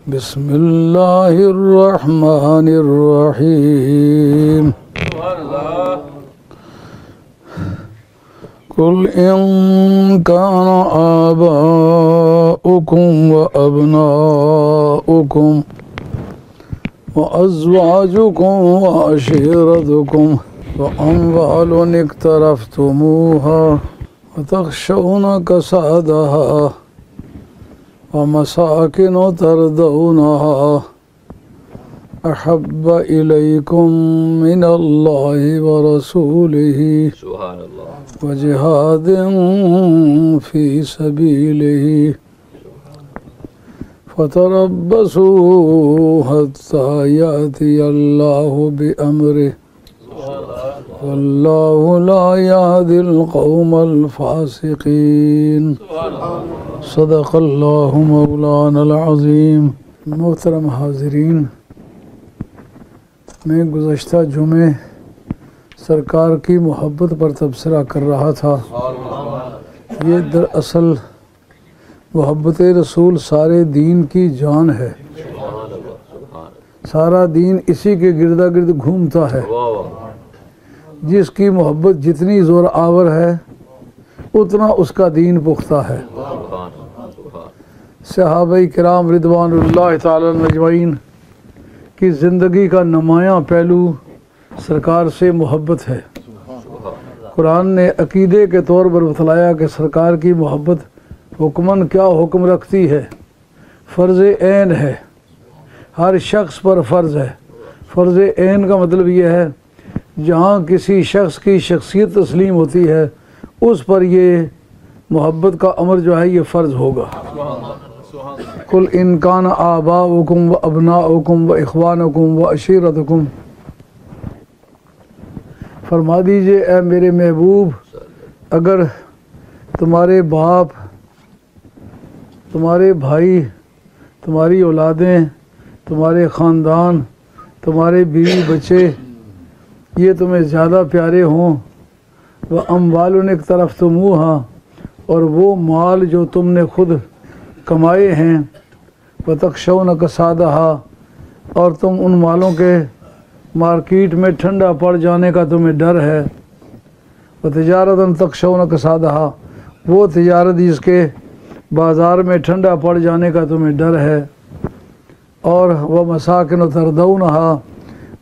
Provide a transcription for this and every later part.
बिस्मिल्लाहिर्रहमानिर्रहीम। कुल इन कान आबाउकुम व अबनाउकुम व अज़वाजुकुम व अशीरतुकुम व अम्वालुन इक़्तरफ़्तुमूहा व तख़शौना कसादहा व मसाकिन तरदौनहा अहब्ब इलैकुम मिनल्लाहि व रसूलिही व जिहादिन फ़ी सबीलिही फ़तरब्बसू हत्ता यातियल्लाहु बिअम्रिही वल्लाहु ला यहदिल क़ौमल फ़ासिक़ीन। सदक़ल्लाहु मौलानल अज़ीम। मोहतरम हाज़रीन, मैं गुज़श्ता जुमे सरकार की मोहब्बत पर तबसरा कर रहा था। ये दरअसल मोहब्बत रसूल सारे दीन की जान है। सारा दीन इसी के गिरदा गिर्द घूमता है। जिसकी मोहब्बत जितनी ज़ोर आवर है उतना उसका दीन पुख्ता है। सहाबाए किराम रिदवानुल्लाह ताला अजमईन की ज़िंदगी का नुमायाँ पहलू सरकार से मोहब्बत है। कुरान ने अकीदे के तौर पर बतलाया कि सरकार की मोहब्बत हुक्मन क्या हुक्म रखती है, फ़र्ज़ ऐन है, हर शख्स पर फ़र्ज़ है। फ़र्ज़ ऐन का मतलब यह है जहाँ किसी शख्स की शख्सियत तस्लीम होती है उस पर ये मोहब्बत का अमर जो है ये फ़र्ज़ होगा। कुल इन कान आबाउकुम व अबनाउकुम व इख़वानुकुम व अशीरतुकुम, फरमा दीजिए ए मेरे महबूब, अगर तुम्हारे बाप, तुम्हारे भाई, तुम्हारी औलादें, तुम्हारे ख़ानदान, तुम्हारे बीवी बच्चे ये तुम्हें ज़्यादा प्यारे हों, वह अम्वालुन इक़्तरफ़्तुमूहा, और वो माल जो तुमने खुद कमाए हैं, व तख़शौना कसादहा, और तुम उन मालों के मार्केट में ठंडा पड़ जाने का तुम्हें डर है। व तिजारतन तख़शौना कसादहा, वो तिजारत जिसके बाज़ार में ठंडा पड़ जाने का तुम्हें डर है। और वह मसाकिन तरदौनहा,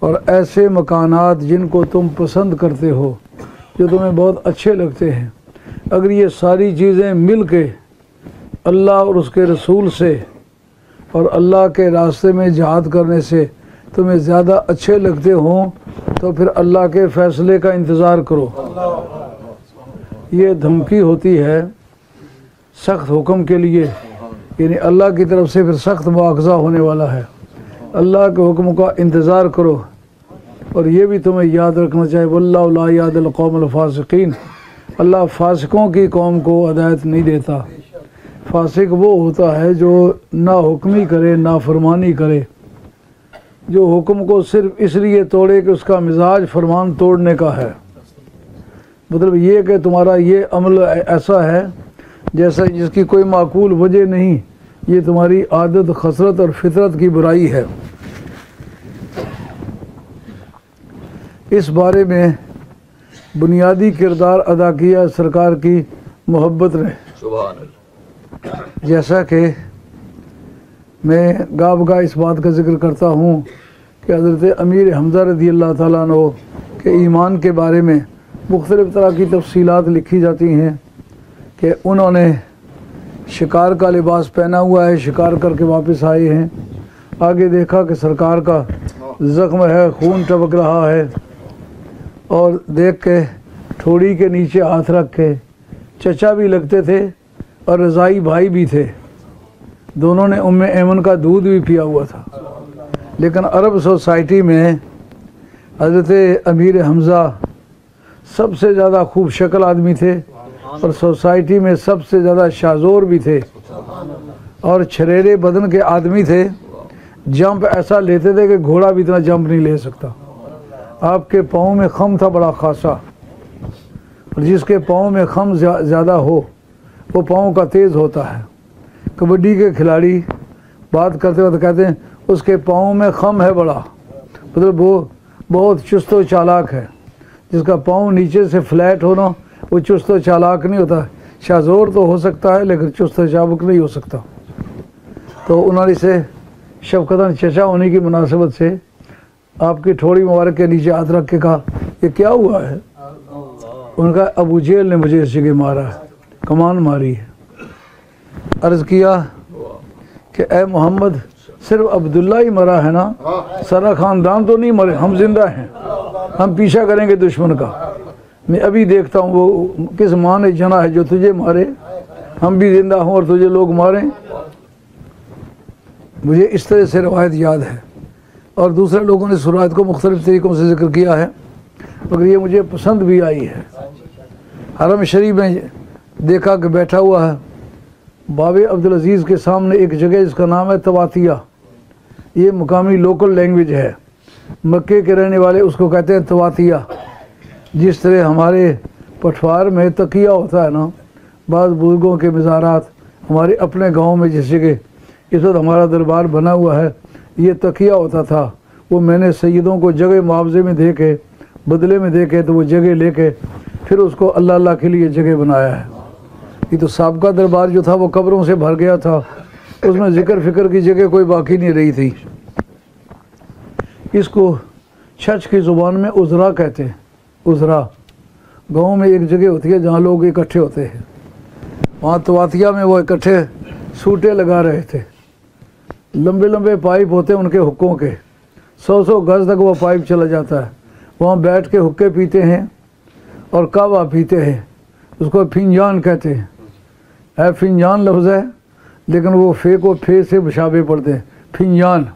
और ऐसे मकानात जिनको तुम पसंद करते हो, जो तुम्हें बहुत अच्छे लगते हैं। अगर ये सारी चीज़ें मिल के अल्लाह और उसके रसूल से और अल्लाह के रास्ते में जिहाद करने से तुम्हें ज़्यादा अच्छे लगते हों तो फिर अल्लाह के फ़ैसले का इंतज़ार करो। ये धमकी होती है सख्त हुक्म के लिए, यानी अल्लाह की तरफ से फिर सख्त मुआवज़ा होने वाला है। अल्लाह के हुक्म का इंतज़ार करो। और ये भी तुम्हें याद रखना चाहिए, वल्लाहु ला यहदिल क़ौमल फ़ासिक़ीन, अल्लाह फ़ासिकों की कौम को हिदायत नहीं देता। फ़ासिक वो होता है जो ना हुक्मी करे, ना फरमानी करे, जो हुक्म को सिर्फ़ इसलिए तोड़े कि उसका मिजाज फरमान तोड़ने का है। मतलब ये कि तुम्हारा ये अमल ऐसा है जैसा जिसकी कोई माकूल वजह नहीं, ये तुम्हारी आदत, खसरत और फितरत की बुराई है। इस बारे में बुनियादी किरदार अदा किया सरकार की मोहब्बत ने। जैसा कि मैं गाबगा इस बात का ज़िक्र करता हूँ कि हज़रत अमीर हमज़ा रज़ी अल्लाह ताला अन्हु के ईमान के बारे में मुख्तलिफ़ तरह की तफ़सीलात लिखी जाती हैं कि उन्होंने शिकार का लिबास पहना हुआ है, शिकार करके वापस आए हैं। आगे देखा कि सरकार का ज़ख्म है, खून टपक रहा है, और देख के ठोड़ी के नीचे हाथ रख के, चचा भी लगते थे और रज़ाई भाई भी थे, दोनों ने उम्मे ऐमन का दूध भी पिया हुआ था। लेकिन अरब सोसाइटी में हज़रत अमीर हमज़ा सबसे ज़्यादा खूब शक्ल आदमी थे और सोसाइटी में सबसे ज़्यादा शाज़ोर भी थे और छरेरे बदन के आदमी थे। जंप ऐसा लेते थे कि घोड़ा भी इतना जंप नहीं ले सकता। आपके पाँव में खम था बड़ा खासा, और जिसके पाँव में खम ज़्यादा हो वो पाँव का तेज़ होता है। कबड्डी के खिलाड़ी बात करते वक्त कहते हैं उसके पाँव में खम है बड़ा, मतलब वो बहुत चुस्त व चालाक है। जिसका पाँव नीचे से फ्लैट हो ना वो चुस्त व चालाक नहीं होता, शाज़ोर तो हो सकता है लेकिन चुस्त व चाबुक नहीं हो सकता। तो उन्होंने से शफ़क़तन चचा होने की मुनासिबत से आपकी ठोड़ी मुबारक के नीचे हाथ रख के कहा ये क्या हुआ है? उनका अबू जेल ने मुझे इस जगह मारा है, कमान मारी है। अर्ज़ किया कि ए मोहम्मद सिर्फ अब्दुल्ला ही मरा है ना, सारा ख़ानदान तो नहीं मरे, हम जिंदा हैं, हम पीछा करेंगे दुश्मन का। मैं अभी देखता हूँ वो किस माँ ने जना है जो तुझे मारे, हम भी जिंदा हों और तुझे लोग मारें। मुझे इस तरह से रवायत याद है और दूसरे लोगों ने इस रवायत को मुख्तलिफ़ तरीक़ों से ज़िक्र किया है, मगर ये मुझे पसंद भी आई है। हरम शरीफ में देखा कि बैठा हुआ है बाबे अब्दुल अज़ीज़ के सामने एक जगह जिसका नाम है तवातिया। ये मुकामी लोकल लैंग्वेज है, मक्के के रहने वाले उसको कहते हैं तवातिया। जिस तरह हमारे पठवार में तकिया होता है ना, बाद बुज़ुर्गों के मज़ारात, हमारे अपने गांव में जिस जगह इस वक्त हमारा दरबार बना हुआ है ये तकिया होता था। वो मैंने सैयदों को जगह मुआवजे में दे के, बदले में दे के, तो वो जगह लेके फिर उसको अल्लाह अल्लाह के लिए जगह बनाया है। ये तो साबका दरबार जो था वो कब्रों से भर गया था, उसमें ज़िक्र फ़िक्र की जगह कोई बाकी नहीं रही थी। इसको छछ की ज़ुबान में उज़रा कहते हैं। उज़रा गांव में एक जगह होती है जहाँ लोग इकट्ठे होते हैं, वहाँ तवातिया में वो इकट्ठे सूटे लगा रहे थे। लंबे लंबे पाइप होते हैं उनके हुक्कों के, 100 गज़ तक वो पाइप चला जाता है। वहाँ बैठ के हुक्के पीते हैं और कावा पीते हैं, उसको फिंजान कहते हैं। है फिंजान लफ्ज़ है लेकिन वो फे को फे से मुशाबे पड़ते हैं, फिंजान।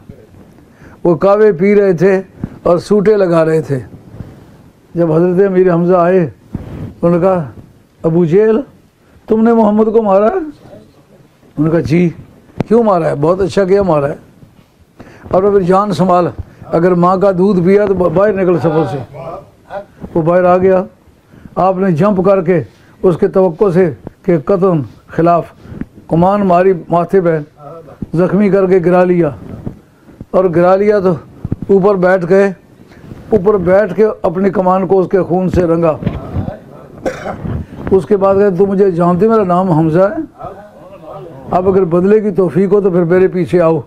वो कावे पी रहे थे और सूटे लगा रहे थे। जब हज़रत अमीर हमज़ा आए उन्होंने कहा अबू जेल तुमने मोहम्मद को मारा? उन्होंने कहा जी। क्यों मारा है? बहुत अच्छा किया मारा है। और फिर जान संभाल, अगर माँ का दूध पिया तो बाहर निकल सफ़र से। वो बाहर आ गया, आपने जंप करके उसके तवक्को से कि कतन खिलाफ कमान मारी, माथे पे ज़ख्मी करके गिरा लिया। और गिरा लिया तो ऊपर बैठ गए, ऊपर बैठ के अपनी कमान को उसके खून से रंगा। उसके बाद कहते तुम मुझे जानते, मेरा नाम हमज़ा है, अब अगर बदले की तौफीक हो तो फिर मेरे पीछे आओ।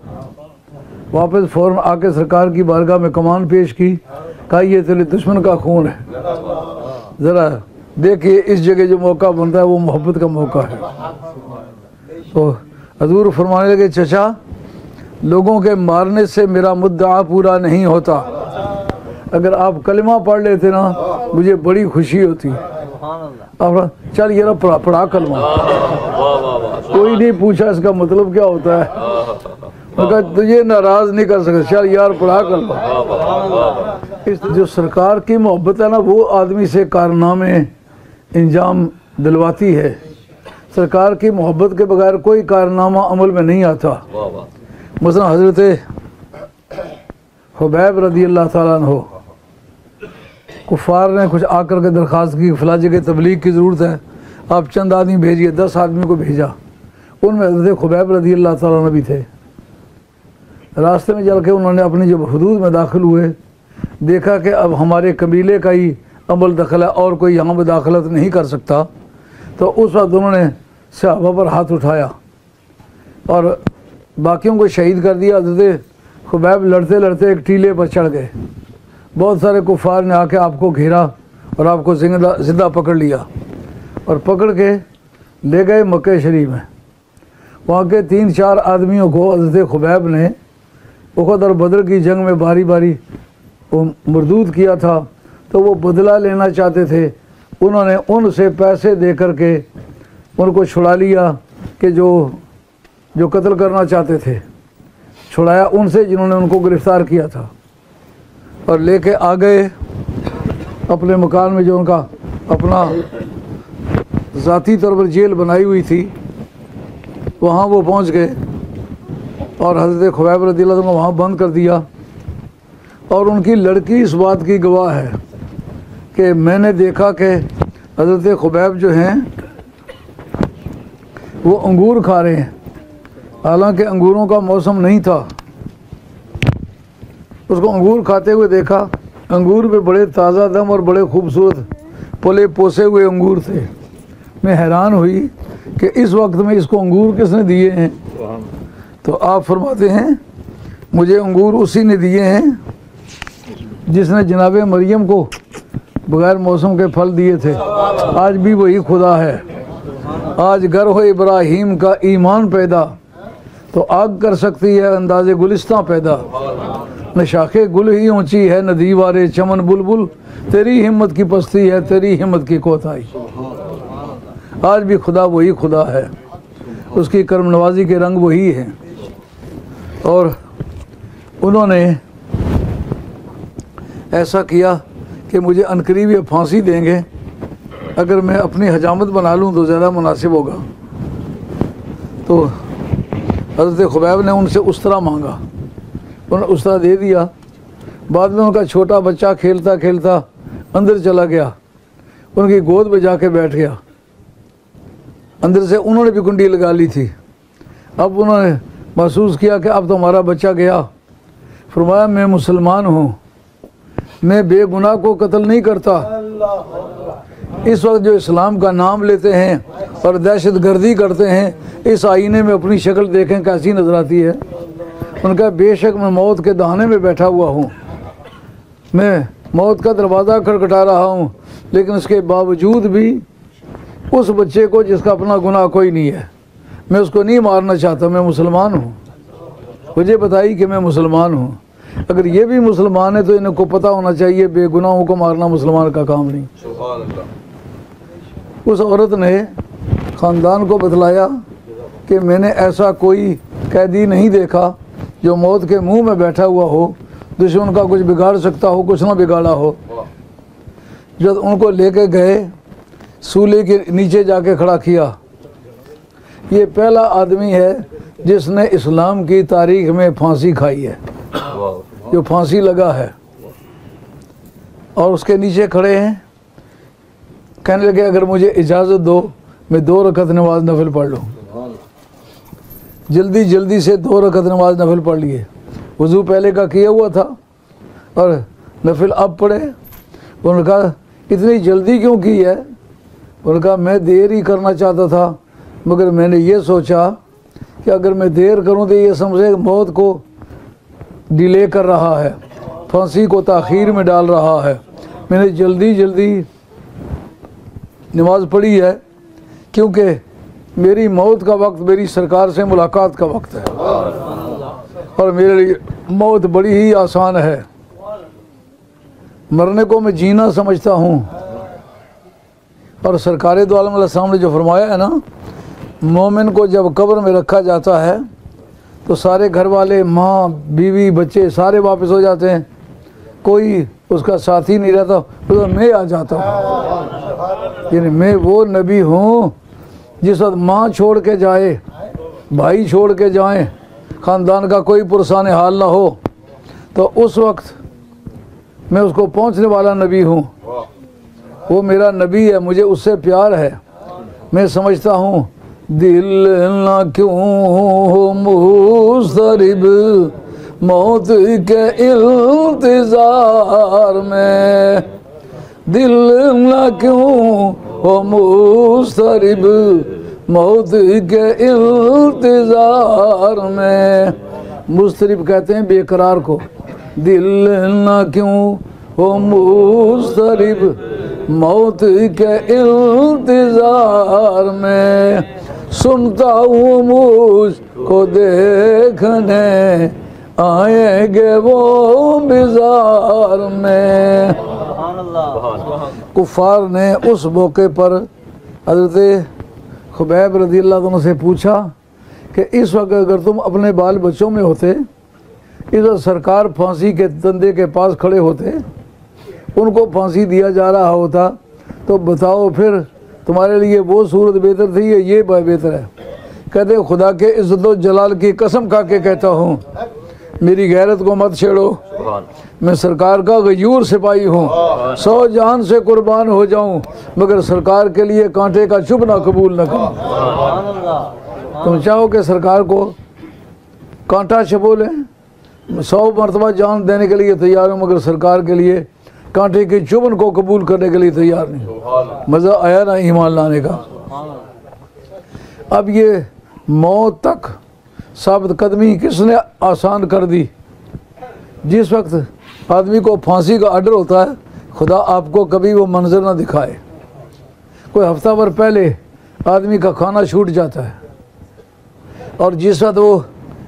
वापस फ़ौरन आके सरकार की बारगाह में कमान पेश की, कहा ये तेरे दुश्मन का खून है, ज़रा देखिए इस जगह जो मौका बनता है वो मोहब्बत का मौका है। तो हजूर फरमाने लगे चचा लोगों के मारने से मेरा मुद्दा पूरा नहीं होता, अगर आप कलिमा पढ़ लेते ना मुझे बड़ी खुशी होती। अब चल ये पढ़ा कलमा। कोई नहीं पूछा इसका मतलब क्या होता है, मगर तुझे नाराज़ नहीं कर सकते, चल यार पढ़ा कलमा। इस जो सरकार की मोहब्बत है ना वो आदमी से कारनामे इंजाम दिलवाती है। सरकार की मोहब्बत के बगैर कोई कारनामा अमल में नहीं आता। मसलन हज़रत खुबैब रज़ी अल्लाह ताला अन्हु, कुफ़ार ने कुछ आकर के दरख्वास्त की फ़लाँ जगह तबलीग की ज़रूरत है, आप चंद आदमी भेजिए। 10 आदमी को भेजा, उनमें हज़रत खुबैब रज़ी अल्लाह ताला अन्हु भी थे। रास्ते में चल के उन्होंने अपनी जब हुदूद में दाखिल हुए, देखा कि अब हमारे कबीले का ही अमल दखल है और कोई यहाँ पर दाखिलत नहीं कर सकता। तो उस वक्त उन्होंने सहाबा पर हाथ उठाया और बाकियों को शहीद कर दिया। हज़रत खुबैब लड़ते लड़ते एक टीले पर चढ़ गए, बहुत सारे कुफ़ार ने आके आपको घेरा और आपको ज़िंदा पकड़ लिया और पकड़ के ले गए मक्के शरीफ में। वहाँ के 3-4 आदमियों को हज़रत खुबैब ने उहद और बदर की जंग में बारी बारी वो मरदूद किया था, तो वो बदला लेना चाहते थे। उन्होंने उनसे पैसे दे कर के उनको छुड़ा लिया कि जो कत्ल करना चाहते थे, छुड़ाया उनसे जिन्होंने उनको गिरफ़्तार किया था और लेके आ गए अपने मकान में जो उनका अपना ज़ाती तौर पर जेल बनाई हुई थी। वहाँ वो पहुँच गए और हज़रत खुबैब रज़ियल्लाहु अन्हु को वहाँ बंद कर दिया। और उनकी लड़की इस बात की गवाह है कि मैंने देखा कि हज़रत खुबैब जो हैं वो अंगूर खा रहे हैं, हालांकि अंगूरों का मौसम नहीं था। उसको अंगूर खाते हुए देखा, अंगूर भी बड़े ताज़ा दम और बड़े खूबसूरत पले पोसे हुए अंगूर थे। मैं हैरान हुई कि इस वक्त में इसको अंगूर किसने दिए हैं। तो आप फरमाते हैं मुझे अंगूर उसी ने दिए हैं जिसने जनाब मरियम को बग़ैर मौसम के फल दिए थे। आज भी वही खुदा है। आज गर हो इब्राहीम का ईमान पैदा, तो आग कर सकती है अंदाज़े गुलिस्तां पैदा। न शाखे गुल ही ऊंची है न दीवारे चमन बुलबुल, तेरी हिम्मत की पस्ती है तेरी हिम्मत की कोताही। आज भी खुदा वही खुदा है, उसकी करम नवाजी के रंग वही हैं। और उन्होंने ऐसा किया कि मुझे अनकरीब ये फांसी देंगे, अगर मैं अपनी हजामत बना लूँ तो ज़्यादा मुनासिब होगा। तो हज़रत खुबैब ने उनसे उस तरह मांगा, उन्होंने उस तरह दे दिया। बाद में उनका छोटा बच्चा खेलता खेलता अंदर चला गया, उनकी गोद में जाके बैठ गया। अंदर से उन्होंने भी कुंडी लगा ली थी। अब उन्होंने महसूस किया कि अब तो हमारा बच्चा गया। फरमाया मैं मुसलमान हूँ, मैं बेगुनाह को कत्ल नहीं करता। इस वक्त जो इस्लाम का नाम लेते हैं और दहशत गर्दी करते हैं, इस आईने में अपनी शक्ल देखें कैसी नजर आती है। उनका बेशक मैं मौत के दहाने में बैठा हुआ हूँ, मैं मौत का दरवाज़ा खटखटा रहा हूँ, लेकिन इसके बावजूद भी उस बच्चे को जिसका अपना गुनाह कोई नहीं है, मैं उसको नहीं मारना चाहता। मैं मुसलमान हूँ, मुझे बताइए कि मैं मुसलमान हूँ। अगर ये भी मुसलमान है तो इनको पता होना चाहिए बेगुनाहों को मारना मुसलमान का काम नहीं। उस औरत ने ख़ानदान को बतलाया कि मैंने ऐसा कोई कैदी नहीं देखा जो मौत के मुंह में बैठा हुआ हो, दुश्मन का कुछ बिगाड़ सकता हो, कुछ ना बिगाड़ा हो। जब उनको लेके गए, सूले के नीचे जाके खड़ा किया। ये पहला आदमी है जिसने इस्लाम की तारीख में फांसी खाई है, जो फांसी लगा है। और उसके नीचे खड़े हैं, कहने लगे अगर मुझे इजाज़त दो मैं 2 रकअत नमाज नफिल पढ़ लूँ। जल्दी जल्दी से 2 रकअत नमाज नफिल पढ़ लिए। वज़ू पहले का किया हुआ था और नफिल अब पढ़े। उन्होंने कहा इतनी जल्दी क्यों की है। उन्होंने कहा मैं देर ही करना चाहता था, मगर मैंने ये सोचा कि अगर मैं देर करूं तो ये समझे मौत को डिले कर रहा है, फांसी को ताख़ीर में डाल रहा है। मैंने जल्दी जल्दी नमाज़ पढ़ी है क्योंकि मेरी मौत का वक्त मेरी सरकार से मुलाकात का वक्त है और मेरे लिए मौत बड़ी ही आसान है। मरने को मैं जीना समझता हूँ। और सरकार दो आलम अलैहिस्सलाम ने जो फरमाया है ना, मोमिन को जब कब्र में रखा जाता है तो सारे घर वाले, माँ बीवी बच्चे सारे वापस हो जाते हैं, कोई उसका साथी नहीं रहता, तो मैं आ जाता हूँ। यानी मैं वो नबी हूँ जिस वक्त माँ छोड़ के जाए, भाई छोड़ के जाएं, ख़ानदान का कोई पुरसान हाल ना हो, तो उस वक्त मैं उसको पहुँचने वाला नबी हूँ। वो मेरा नबी है, मुझे उससे प्यार है। मैं समझता हूँ दिल ना क्यों हो मुस्तरिब मौत के इंतज़ार में, दिल ना क्यों हो मुस्तरिब मौत के इंतज़ार में। मुस्तरिब कहते हैं बेकरार को। दिल ना क्यों हो मुस्तरिब मौत के इंतज़ार में, सुनता हूँ मुझको देखने आएंगे वो बाज़ार में। कुफ़ार ने उस मौके पर हज़रत खुबैब रज़ी अल्लाह अन्हु से पूछा कि इस वक्त अगर तुम अपने बाल बच्चों में होते, इस वक्त सरकार फांसी के तंदे के पास खड़े होते, उनको फांसी दिया जा रहा होता, तो बताओ फिर तुम्हारे लिए वो सूरत बेहतर थी या ये बेहतर है। कहते खुदा के इज़्ज़त व जलाल की कसम खा के कहता हूँ मेरी गैरत को मत छेड़ो, मैं सरकार का गयूर सिपाही हूँ, 100 जान से कुर्बान हो जाऊँ मगर सरकार के लिए कांटे का चुभ ना कबूल न करूँ। तुम चाहो कि सरकार को कांटा चबोले 100 मरतबा जान देने के लिए तैयार हूँ, मगर सरकार के लिए कांटे के चुभन को कबूल करने के लिए तैयार नहीं। मज़ा आया ना ईमान लाने का। अब ये मौत तक साबित कदमी किसने आसान कर दी। जिस वक्त आदमी को फांसी का आर्डर होता है, खुदा आपको कभी वो मंजर ना दिखाए। कोई हफ्ता भर पहले आदमी का खाना छूट जाता है, और जिस वक्त वो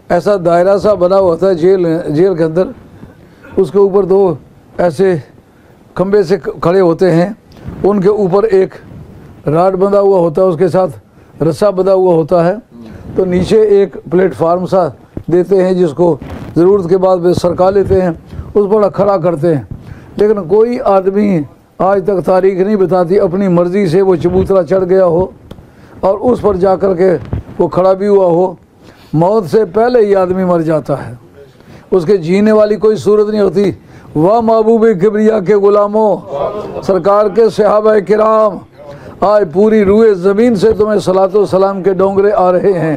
ऐसा दायरा सा बना हुआ होता है जेल के अंदर, उसके ऊपर 2 ऐसे खंबे से खड़े होते हैं, उनके ऊपर एक राड बंधा हुआ होता है, उसके साथ रस्सा बंधा हुआ होता है। तो नीचे एक प्लेटफार्म सा देते हैं जिसको ज़रूरत के बाद वे सरका लेते हैं, उस पर खड़ा करते हैं। लेकिन कोई आदमी आज तक तारीख नहीं बताती अपनी मर्ज़ी से वो चबूतरा चढ़ गया हो और उस पर जा कर के वो खड़ा भी हुआ हो। मौत से पहले ही आदमी मर जाता है, उसके जीने वाली कोई सूरत नहीं होती। वाह महबूब किबरिया के ग़ुलामों, सरकार के सहाबा किराम, आज पूरी रूए ज़मीन से तुम्हें सलातो सलाम के डोंगरे आ रहे हैं।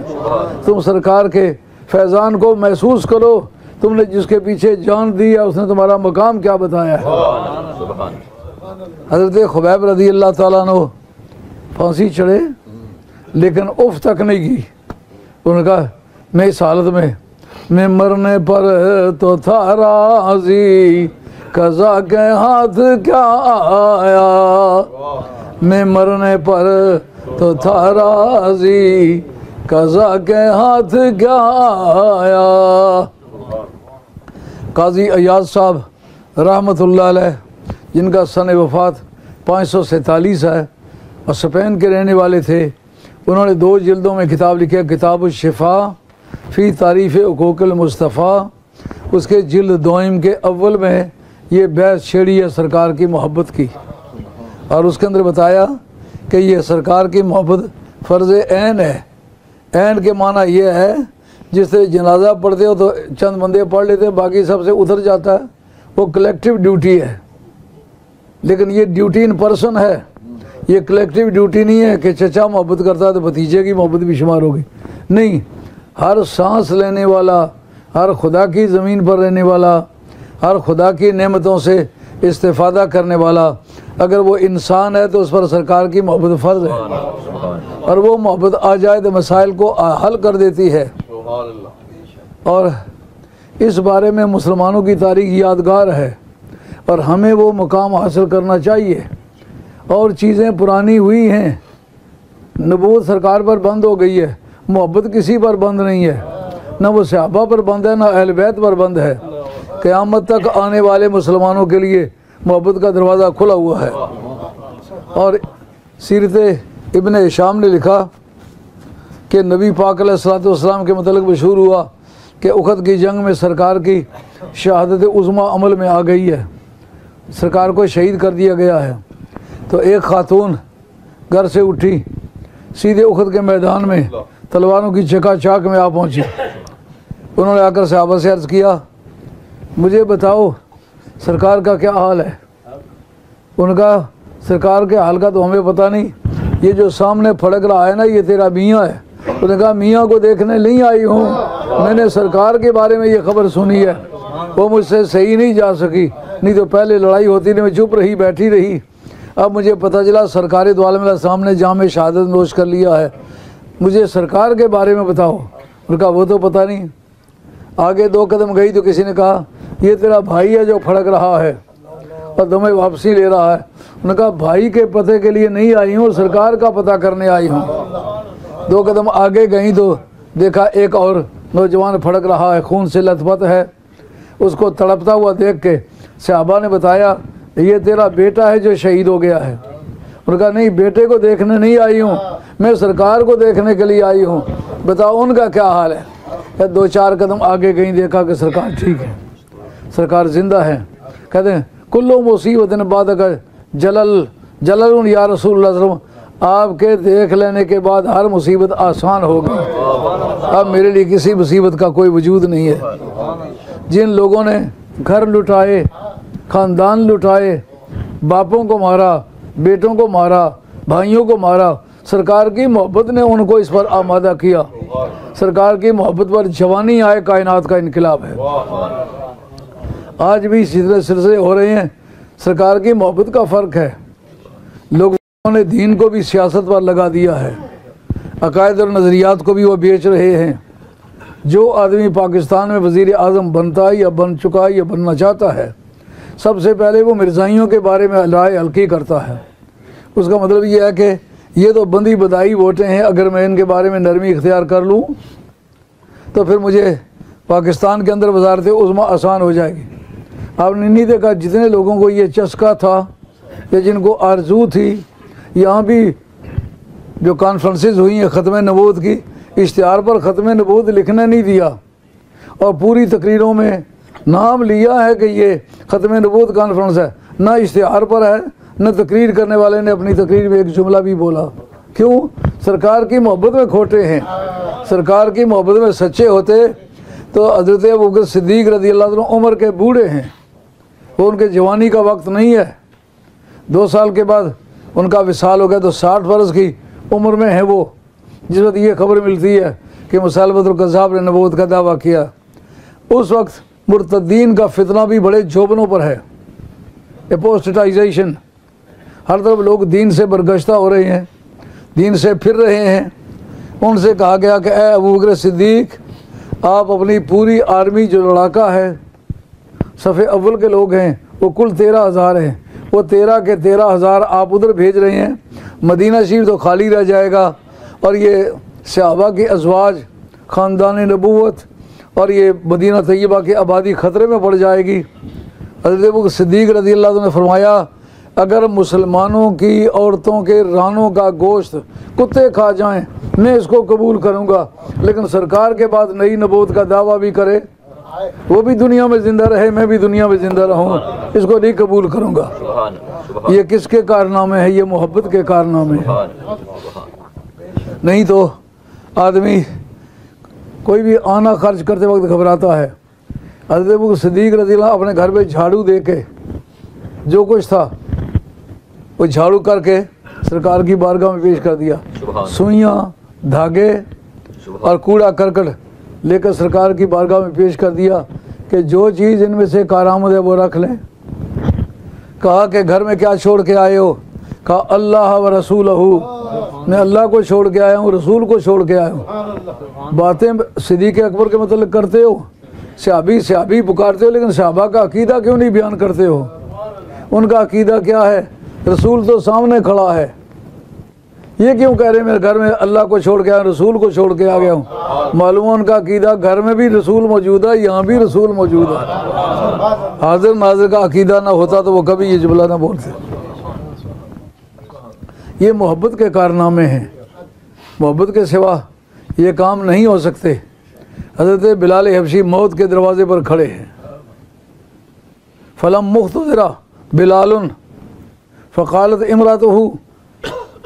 तुम सरकार के फैज़ान को महसूस करो। तुमने जिसके पीछे जान दी है उसने तुम्हारा मकाम क्या बताया है। हज़रत खुबैब रज़ी अल्लाह ताला अन्हु फांसी चढ़े, लेकिन उफ तक नहीं की। उन्होंने कहा मैं इस हालत में, मैं मरने पर तो था राज़ी, कज़ा के हाथ क्या आया। मैं मरने पर तो था राज़ी, कज़ा के हाथ क्या आया। काजी अयाज साहब रहमतुल्लाह अलैह, जिनका सन वफ़ात 547 है और स्पेन के रहने वाले थे, उन्होंने 2 जिल्दों में किताब लिखा, किताब शिफा फ़ी तारीफ़ हुकूक़ुल मुस्तफ़ा। उसके जिल्द 2 के अव्वल में ये बहस छेड़ी है सरकार की मोहब्बत की, और उसके अंदर बताया कि ये सरकार की मोहब्बत फ़र्ज़ ऐन है। ऐन के माना ये है, जिससे जनाजा पढ़ते हो तो चंद बंदे पढ़ लेते हैं, बाकी सबसे उतर जाता है, वो कलेक्टिव ड्यूटी है। लेकिन ये ड्यूटी इन पर्सन है, ये कलेक्टिव ड्यूटी नहीं है कि चचा मोहब्बत करता है तो भतीजे की मोहब्बत भी शुमार होगी। नहीं, हर सांस लेने वाला, हर खुदा की ज़मीन पर रहने वाला, हर खुदा की नेमतों से इस्तेफ़ादा करने वाला, अगर वो इंसान है तो उस पर सरकार की मोहब्बत फ़र्ज़ है, और वो मोहब्बत आ जाए तो मसाइल को हल कर देती है। और इस बारे में मुसलमानों की तारीख़ यादगार है, और हमें वो मुकाम हासिल करना चाहिए। और चीज़ें पुरानी हुई हैं, नबूवत सरकार पर बंद हो गई है, मोहब्बत किसी पर बंद नहीं है, ना वो सहाबा पर बंद है, ना अहल बैत पर बंद है। क़यामत तक आने वाले मुसलमानों के लिए मोहब्बत का दरवाज़ा खुला हुआ है। और सीरत इब्न हिशाम ने लिखा कि नबी पाक अलैहिस्सलाम के मतलब मशहूर हुआ कि उखद की जंग में सरकार की शहादत उज़्मा अमल में आ गई है, सरकार को शहीद कर दिया गया है। तो एक खातून घर से उठी, सीधे उखद के मैदान में तलवारों की चकाचाक में आ पहुंची। उन्होंने आकर सहाबा से अर्ज़ किया, मुझे बताओ सरकार का क्या हाल है। उनका सरकार के हाल का तो हमें पता नहीं, ये जो सामने फड़क रहा है ना, ये तेरा मियाँ है। उन्होंने कहा मियाँ को देखने नहीं आई हूँ, मैंने सरकार के बारे में ये खबर सुनी है, वो मुझसे सही नहीं जा सकी, नहीं तो पहले लड़ाई होती नहीं, मैं चुप रही, बैठी रही। अब मुझे पता चला सरकार दो आलम सामने जाम शहादत नोश कर लिया है, मुझे सरकार के बारे में बताओ। उनका वो तो पता नहीं। आगे 2 कदम गई तो किसी ने कहा ये तेरा भाई है जो फड़क रहा है और तुम्हें वापसी ले रहा है। उनका भाई के पते के लिए नहीं आई हूँ, सरकार का पता करने आई हूँ। 2 कदम आगे गई तो देखा एक और नौजवान फड़क रहा है, खून से लथपथ है। उसको तड़पता हुआ देख के सहाबा ने बताया ये तेरा बेटा है जो शहीद हो गया है। उनका नहीं, बेटे को देखने नहीं आई हूँ, मैं सरकार को देखने के लिए आई हूँ, बताओ उनका क्या हाल है। 2-4 कदम आगे गई, देखा कि सरकार ठीक है, सरकार ज़िंदा है। कहते हैं कुल्लो मुसीबत बाद अगर जलल या रसूलुल्लाह, आपके देख लेने के बाद हर मुसीबत आसान हो गई, अब मेरे लिए किसी मुसीबत का कोई वजूद नहीं है। जिन लोगों ने घर लुटाए, ख़ानदान लुटाए, बापों को मारा, बेटों को मारा, भाइयों को मारा, सरकार की मोहब्बत ने उनको इस पर आमादा किया। सरकार की मोहब्बत पर जवानी आए कायनात का इनकलाब है। आज भी इसी तरह सिलसिले हो रहे हैं। सरकार की मोहब्बत का फ़र्क है। लोगों ने दीन को भी सियासत पर लगा दिया है, अकायद और नज़रियात को भी वो बेच रहे हैं। जो आदमी पाकिस्तान में वज़ीर आज़म बनता है या बन चुका है या बनना चाहता है, सबसे पहले वो मिर्ज़ाइयों के बारे में राय हल्की करता है। उसका मतलब ये है कि ये तो बंदी बदाई वोटें हैं, अगर मैं इनके बारे में नरमी इख्तियार कर लूँ तो फिर मुझे पाकिस्तान के अंदर वज़ारत उज़्मा आसान हो जाएगी। आपने नहीं देखा जितने लोगों को ये चस्का था या जिनको आरजू थी, यहाँ भी जो कॉन्फ्रेंसेस हुई हैं ख़त्म नबूवत की, इश्तिहार पर ख़त्म नबूवत लिखने नहीं दिया और पूरी तकरीरों में नाम लिया है कि ये ख़त्म नबूवत कॉन्फ्रेंस है। ना इश्तिहार पर है, न तकरीर करने वाले ने अपनी तकरीर में एक जुमला भी बोला। क्यों? सरकार की मोहब्बत में खोटे हैं। सरकार की मोहब्बत में सच्चे होते तो हज़रत अबू बकर सिद्दीक़ रज़ी अल्लाह अन्हु उम्र के बूढ़े हैं, वो उनके जवानी का वक्त नहीं है। 2 साल के बाद उनका विसाल हो गया तो 60 बरस की उम्र में है वो, जिस वक्त ये खबर मिलती है कि मुसैलमतुल कज़्ज़ाब ने नबूवत का दावा किया। उस वक्त मुर्तदीन का फितना भी बड़े जोबनों पर है, एपोस्टेटाइजेशन। हर तरफ लोग दीन से बरगश्ता हो रहे हैं, दीन से फिर रहे हैं। उनसे कहा गया कि ए अबू बकर सिद्दीक़, आप अपनी पूरी आर्मी जो लड़ाका है, सफ़े अव्वल के लोग हैं, वो कुल 13,000 हैं, वो 13 के 13,000 आप उधर भेज रहे हैं। मदीना शरीफ तो खाली रह जाएगा और ये सहाबा की अज़वाज, ख़ानदान नबूवत और ये मदीना तैयबा की आबादी ख़तरे में पड़ जाएगी। हज़रत अबू बकर सिद्दीक़ रज़ी अल्लाह अन्हु ने फरमाया, अगर मुसलमानों की औरतों के रानों का गोश्त कुत्ते खा जाएं मैं इसको कबूल करूँगा, लेकिन सरकार के बाद नई नबूवत का दावा भी करे, वो भी दुनिया में ज़िंदा रहे, मैं भी दुनिया में ज़िंदा रहूँ, इसको नहीं कबूल करूँगा। ये किसके कारनामे है? ये मोहब्बत के कारनामे है। नहीं तो आदमी कोई भी आना खर्च करते वक्त घबराता है। हज़रत अबू बकर सिद्दीक़ रज़ी अल्लाह अपने घर में झाड़ू दे के जो कुछ था वो झाड़ू करके सरकार की बारगाह में पेश कर दिया। सुइयाँ, धागे और कूड़ा करकट लेकर सरकार की बारगाह में पेश कर दिया कि जो चीज़ इनमें से कारामद है वो रख लें। कहा कि घर में क्या छोड़ के आए हो? कहा अल्लाह व रसूलहू, मैं अल्लाह को छोड़ के आया हूँ, रसूल को छोड़ के आया हूँ। बातें सिद्दीक़ अकबर के मतलब करते हो, सहाबी पुकारते हो, लेकिन सहाबा का अकीदा क्यों नहीं बयान करते हो? उनका अकीदा क्या है? रसूल तो सामने खड़ा है, ये क्यों कह रहे मेरे घर में अल्लाह को छोड़ के आया, रसूल को छोड़ के आ गया हूँ? मालूम है उनका अकीदा घर में भी रसूल मौजूद है, यहाँ भी रसूल मौजूद है। हाजिर नाजिर का अकीदा ना होता तो वो कभी ये जुमला ना बोलते। ये मोहब्बत के कारनामे हैं, मोहब्बत के सिवा ये काम नहीं हो सकते। हज़रत बिलाल हबशी मौत के दरवाज़े पर खड़े हैं। फलम मुख्तज़रा बिलालुन फ़क़ालत इमरातुहु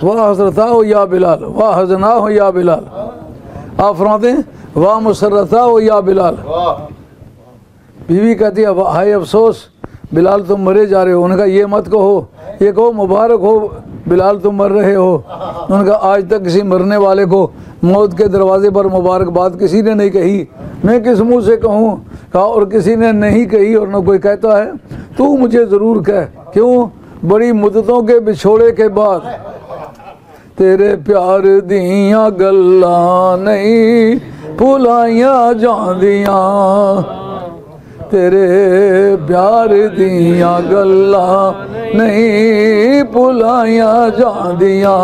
वाह हज़रता हो या बिलाल, वाह हज़ना हो या बिलाल। आप फरमाते हैं वाह मुसर्रता हो या बिलाल। बीवी कहती है हाय अफसोस बिलाल तुम मरे जा रहे हो। उन्होंने कहा ये मत कहो, ये कहो मुबारक हो बिलाल तुम मर रहे हो। उन्होंने कहा आज तक किसी मरने वाले को मौत के दरवाजे पर मुबारकबाद किसी ने नहीं कही, मैं किस मुँह से कहूँ? कहा और किसी ने नहीं कही और न कोई कहता है, तू मुझे ज़रूर कह। क्यों? बड़ी मुद्दतों के बिछोड़े के बाद तेरे प्यार दियाँ गल्लां नहीं भुलाइयां जांदियां, तेरे प्यार दियाँ गल्लां नहीं भुलाइयां जांदियां,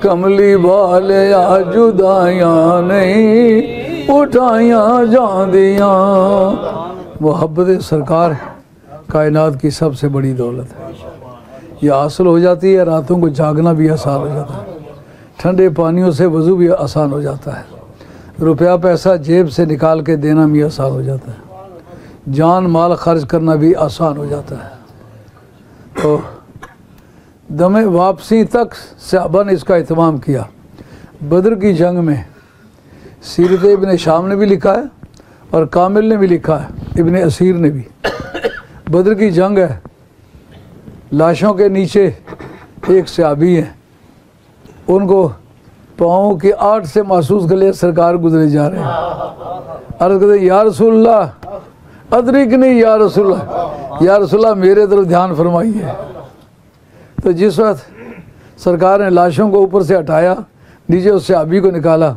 कमली वाले आ जुदाइयां नहीं उठाइयां जांदियां। मोहब्बत सरकार कायनात की सबसे बड़ी दौलत है। ये हासिल हो जाती है, रातों को जागना भी आसान हो जाता है, ठंडे पानियों से वज़ू भी आसान हो जाता है, रुपया पैसा जेब से निकाल के देना भी आसान हो जाता है, जान माल खर्च करना भी आसान हो जाता है। तो दमे वापसी तक सहाबा ने इसका एहतमाम किया। बदर की जंग में सीरत इब्न शाम ने भी लिखा है और कामिल ने भी लिखा है, इब्न असीर ने भी। बदर की जंग है, लाशों के नीचे एक सहाबी है, उनको पाँव की आठ से महसूस कर लिया सरकार गुजरे जा रहे हैं। अर्ज़ करते या रसूलल्लाह अदरिक नहीं, या रसूलल्लाह मेरे तरफ ध्यान फरमाइए। तो जिस वक्त सरकार ने लाशों को ऊपर से हटाया, नीचे उस सहाबी को निकाला,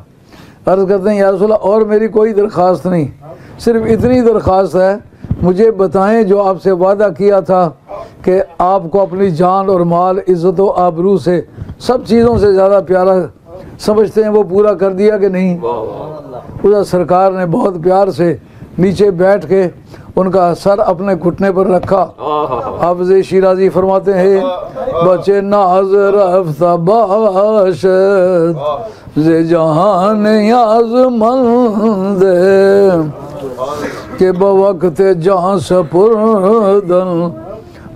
अर्ज़ करते हैं या रसूलल्लाह और मेरी कोई दरख्वास्त नहीं, सिर्फ इतनी दरख्वास्त है, मुझे बताएं जो आपसे वादा किया था कि आपको अपनी जान और माल, इज़्ज़त और आबरू से सब चीज़ों से ज़्यादा प्यारा समझते हैं, वो पूरा कर दिया कि नहीं। उस सरकार ने बहुत प्यार से नीचे बैठ के उनका सर अपने घुटने पर रखा। हाफ़िज़ शिराज़ी फरमाते हैं बचे नाज़ रफ़्ता बाशत ज़े जहान आज़मंद के बवक्त जहाँ सपुर्दन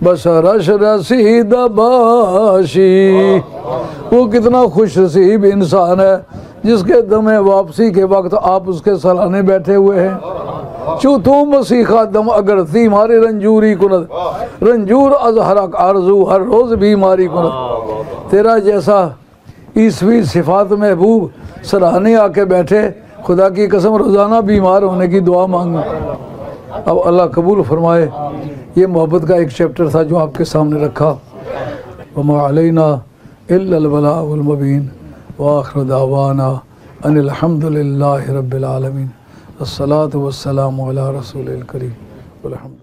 बशरश रसीद बाशी। वो कितना खुश नसीब इंसान है जिसके दमे वापसी के वक्त आप उसके सलाने बैठे हुए हैं। चू तू मसीखा दम अगर थी मारे रंजूरी कुनत, रंजूर अजहरक आरजू हर रोज़ बीमारी कुनत। तेरा जैसा ईसवी सिफात महबूब सराहने आके बैठे, खुदा की कसम रोज़ाना बीमार होने की दुआ मांगू। अब अल्लाह कबूल फरमाए। ये मोहब्बत का एक चैप्टर था जो आपके सामने रखा। वमा अलैना इल्लल बलागुल मुबीन व आखिरु दावाना अनिल हम्दुलिल्लाहि रब्बिल आलमीन। अस्सलातु वस्सलामु अला रसूलिल करीम।